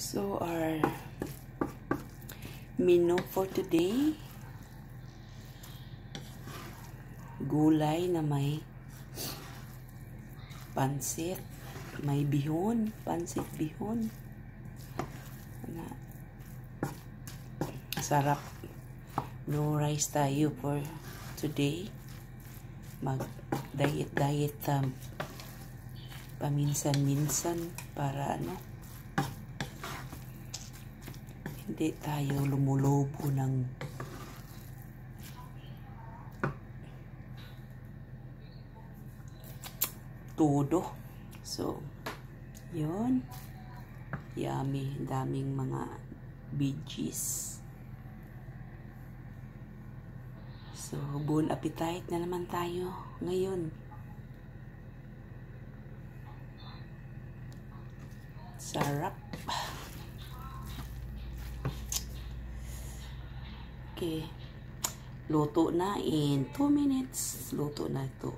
So our menu for today, gulay na may pansit, may bihon, pansit bihon. Sarap. No rice tayo for today. Mag diet paminsan-minsan para hindi tayo lumulobo ng todo. So, yun. Yummy. Daming mga veggies. So, bon appetit na naman tayo ngayon. Sarap. Okay. Luto na in 2 minutes. Luto na ito.